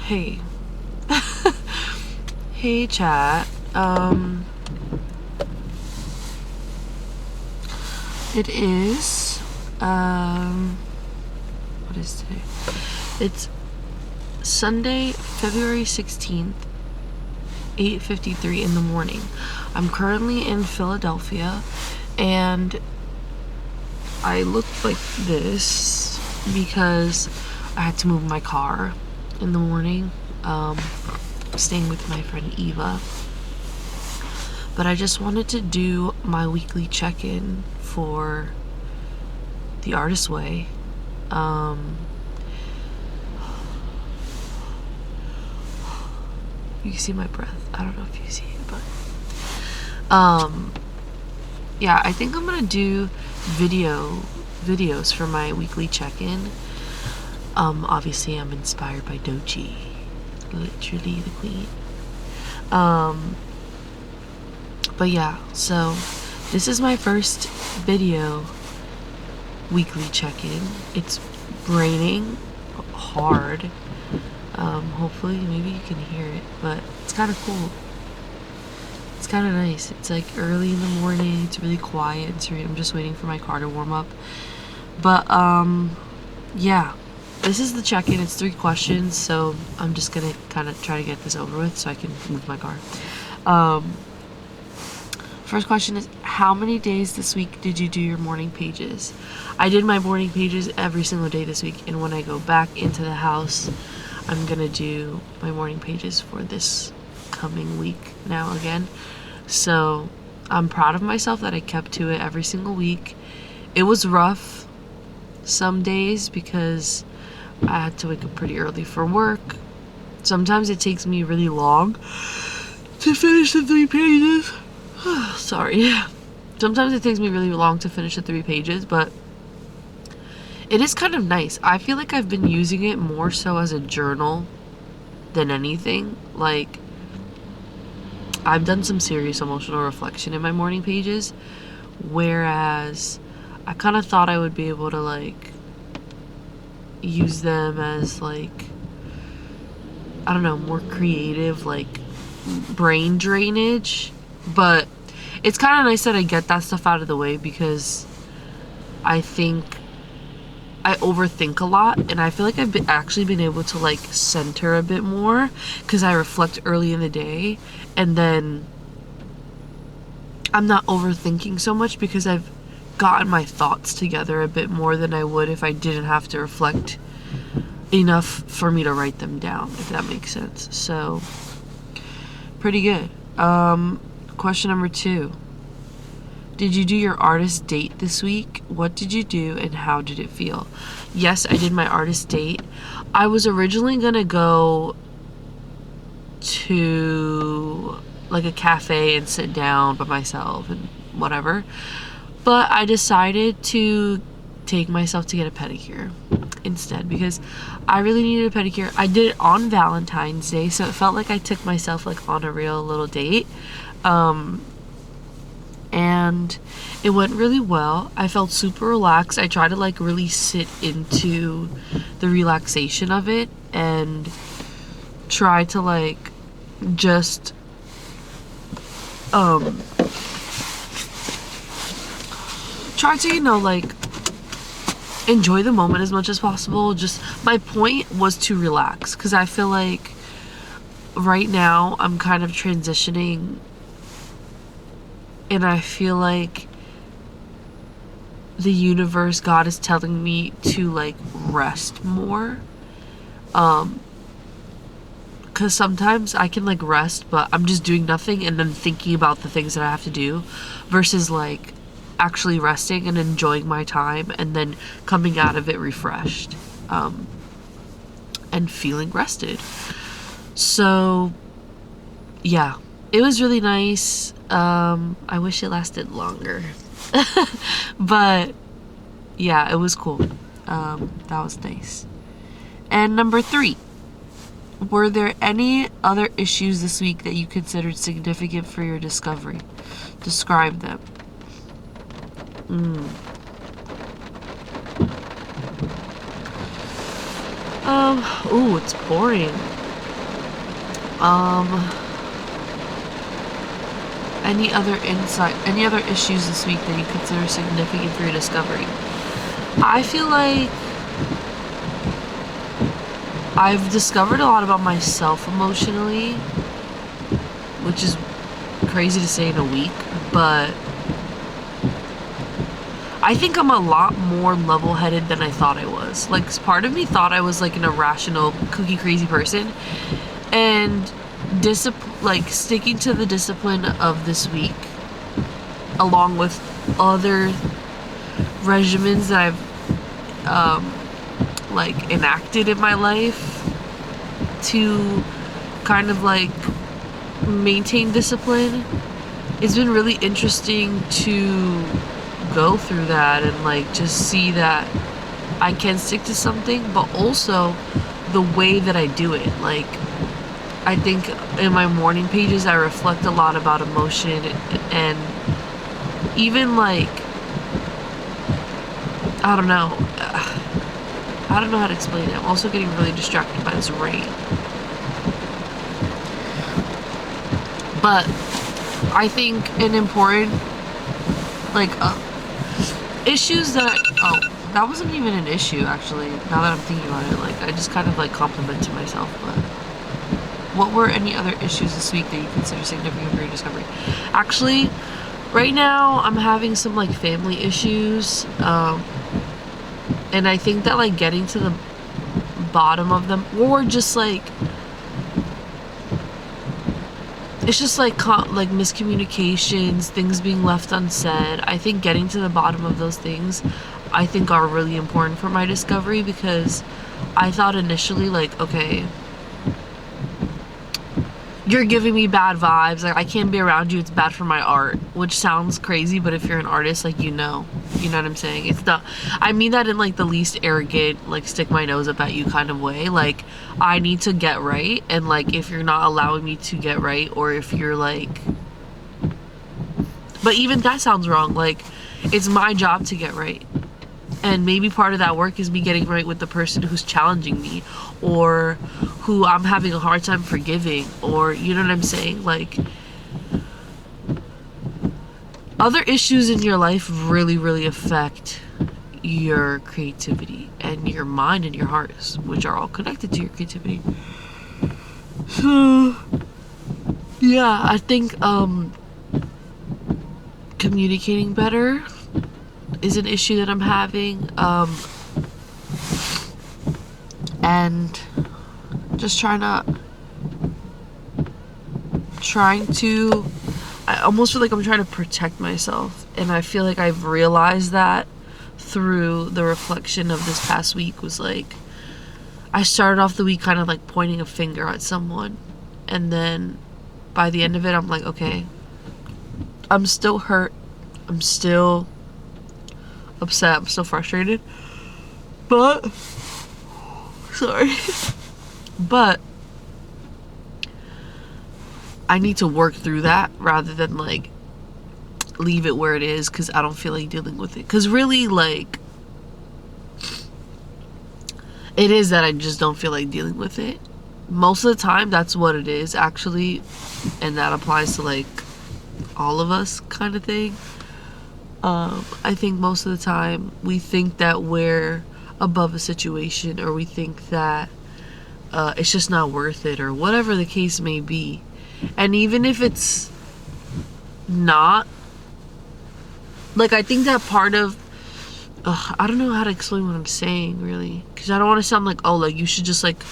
Hey. Hey, chat. It is, what is today? It's Sunday, February 16th, 8:53 in the morning. I'm currently in Philadelphia, and I look like this because I had to move my car in the morning, staying with my friend Eva. But I just wanted to do my weekly check-in for The Artist Way. You can see my breath. I don't know if you see it, but yeah, I think I'm gonna do videos for my weekly check-in. Obviously I'm inspired by Doechii, literally the queen. But yeah, so this is my first video weekly check-in. It's raining hard. Hopefully maybe you can hear it, but it's kind of cool. It's kind of nice. It's like early in the morning. It's really quiet. I'm just waiting for my car to warm up. But yeah, this is the check-in. It's 3 questions, so I'm just gonna kind of try to get this over with so I can move my car. First question is, how many days this week did you do your morning pages? I did my morning pages every single day this week, and when I go back into the house, I'm gonna do my morning pages for this coming week now again. So I'm proud of myself that I kept to it every single week. It was rough some days because I had to wake up pretty early for work. Sometimes it takes me really long to finish the 3 pages. Sorry. Sometimes it takes me really long to finish the 3 pages, but it is kind of nice. I feel like I've been using it more so as a journal than anything. Like, I've done some serious emotional reflection in my morning pages, whereas I kind of thought I would be able to, like, use them as, like, I don't know, more creative, like, brain drainage. But it's kind of nice that I get that stuff out of the way, because I think I overthink a lot, and I feel like I've actually been able to, like, center a bit more because I reflect early in the day, and then I'm not overthinking so much because I've gotten my thoughts together a bit more than I would if I didn't have to reflect enough for me to write them down, if that makes sense. So pretty good. Question number 2. Did you do your artist date this week? What did you do and how did it feel? Yes, I did my artist date. I was originally gonna go to, like, a cafe and sit down by myself and whatever, but I decided to take myself to get a pedicure instead because I really needed a pedicure. I did it on Valentine's Day, so it felt like I took myself, like, on a real little date. And it went really well. I felt super relaxed. I tried to, like, really sit into the relaxation of it and try to, like, just try to, you know, like, enjoy the moment as much as possible. Just, my point was to relax, because I feel like right now I'm kind of transitioning, and I feel like the universe, God, is telling me to, like, rest more. Because sometimes I can, like, rest, but I'm just doing nothing and then thinking about the things that I have to do, versus, like, actually resting and enjoying my time and then coming out of it refreshed, and feeling rested. So yeah, it was really nice. I wish it lasted longer. But yeah, it was cool. That was nice. And number 3, were there any other issues this week that you considered significant for your discovery? Describe them. Ooh, it's pouring. Um, any other issues this week that you consider significant for your discovery? I feel like I've discovered a lot about myself emotionally, which is crazy to say in a week, but I think I'm a lot more level-headed than I thought I was. Like, part of me thought I was like an irrational, cookie crazy person, and sticking to the discipline of this week, along with other regimens that I've like enacted in my life to kind of like maintain discipline. It's been really interesting to go through that and like just see that I can stick to something, but also the way that I do it. Like, I think in my morning pages I reflect a lot about emotion, and even like, I don't know how to explain it. I'm also getting really distracted by this rain. But I think an important, like, issues that, that wasn't even an issue, actually, now that I'm thinking about it. Like, I just kind of, like, complimented myself. But what were any other issues this week that you consider significant for your discovery? Actually, right now, I'm having some, like, family issues, and I think that, like, getting to the bottom of them, or just, like, it's just like miscommunications, things being left unsaid. I think getting to the bottom of those things, I think, are really important for my discovery, because I thought initially, like, okay, you're giving me bad vibes, like, I can't be around you, it's bad for my art, which sounds crazy, but if you're an artist, like, you know what I'm saying? I mean that in, like, the least arrogant, like, stick my nose up at you kind of way. Like, I need to get right, and, like, if you're not allowing me to get right, or if you're, like, but even that sounds wrong. Like, it's my job to get right, and maybe part of that work is me getting right with the person who's challenging me, or who I'm having a hard time forgiving, or, you know what I'm saying? Like, other issues in your life really, really affect your creativity and your mind and your heart, which are all connected to your creativity. So, yeah, I think communicating better is an issue that I'm having, and just trying to I almost feel like I'm trying to protect myself, and I feel like I've realized that through the reflection of this past week. Was like, I started off the week kind of like pointing a finger at someone, and then by the end of it I'm like, okay, I'm still hurt, I'm still upset, I'm still frustrated, but but I need to work through that rather than like leave it where it is, because I don't feel like dealing with it. Because really, like, it is that I just don't feel like dealing with it. Most of the time, that's what it is, actually. And that applies to, like, all of us kind of thing. I think most of the time, we think that we're above a situation, or we think that it's just not worth it, or whatever the case may be. And even if it's not, like, I think that part of, I don't know how to explain what I'm saying, really, because I don't want to sound like, oh, like, you should just, like,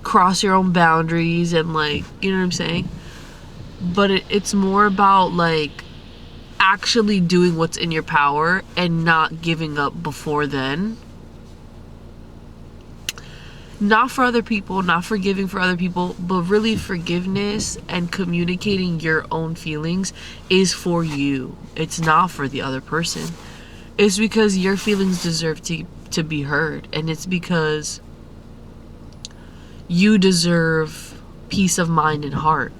cross your own boundaries and, like, you know what I'm saying? But it's more about, like, actually doing what's in your power and not giving up before then. Not for other people, not forgiving for other people, but really forgiveness and communicating your own feelings is for you. It's not for the other person. It's because your feelings deserve to be heard, and it's because you deserve peace of mind and heart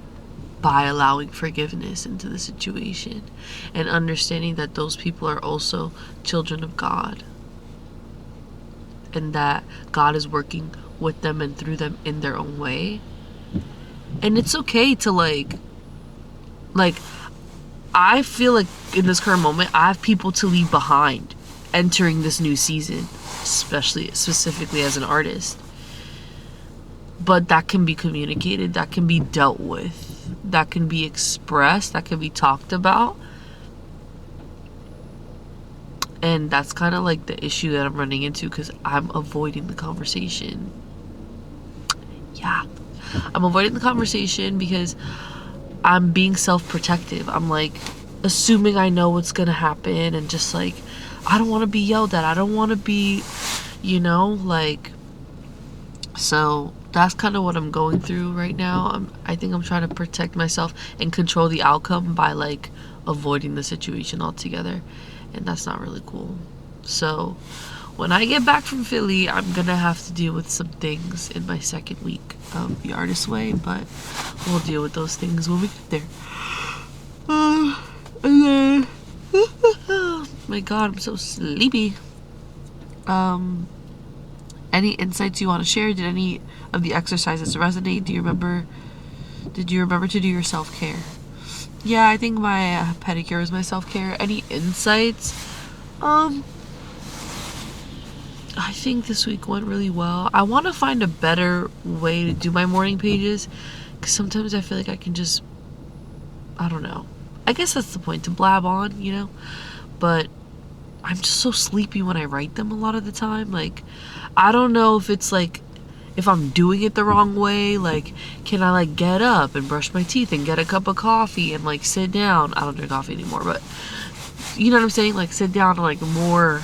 by allowing forgiveness into the situation and understanding that those people are also children of God, and that God is working with them and through them in their own way. And it's okay to like I feel like in this current moment I have people to leave behind entering this new season, specifically as an artist. But that can be communicated, that can be dealt with, that can be expressed, that can be talked about. And that's kind of like the issue that I'm running into, because I'm avoiding the conversation. Yeah, I'm avoiding the conversation because I'm being self-protective. I'm like assuming I know what's gonna happen, and just like I don't want to be yelled at. I don't want to be, like. So that's kind of what I'm going through right now. I think I'm trying to protect myself and control the outcome by like avoiding the situation altogether, and that's not really cool. So when I get back from Philly, I'm gonna have to deal with some things in my second week of the Artist Way, but we'll deal with those things when we get there. And then, my God, I'm so sleepy. Any insights you want to share? Did any of the exercises resonate? Did you remember to do your self-care? Yeah, I think my pedicure is my self-care. Any insights? I think this week went really well. I want to find a better way to do my morning pages, because sometimes I feel like I can just, I don't know. I guess that's the point, to blab on, but I'm just so sleepy when I write them a lot of the time. Like, I don't know if it's like, if I'm doing it the wrong way. Like, can I like get up and brush my teeth and get a cup of coffee and like sit down? I don't drink coffee anymore, but you know what I'm saying? Like, sit down and like more,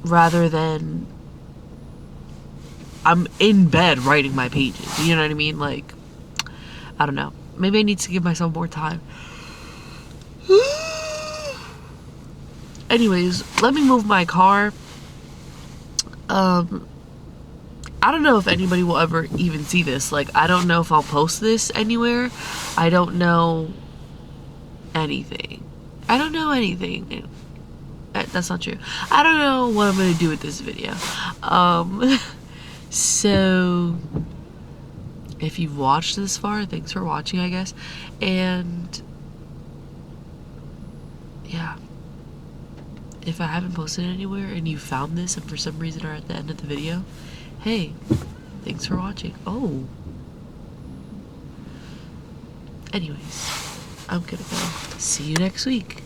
rather than I'm in bed writing my pages. You know what I mean? Like, I don't know. Maybe I need to give myself more time. Anyways, let me move my car. I don't know if anybody will ever even see this. Like, I don't know if I'll post this anywhere. I don't know anything. That's not true. I don't know what I'm gonna do with this video. So if you've watched this far, thanks for watching, I guess. And yeah, if I haven't posted anywhere and you found this and for some reason are at the end of the video, hey, thanks for watching. Oh, anyways, I'm gonna go. See you next week.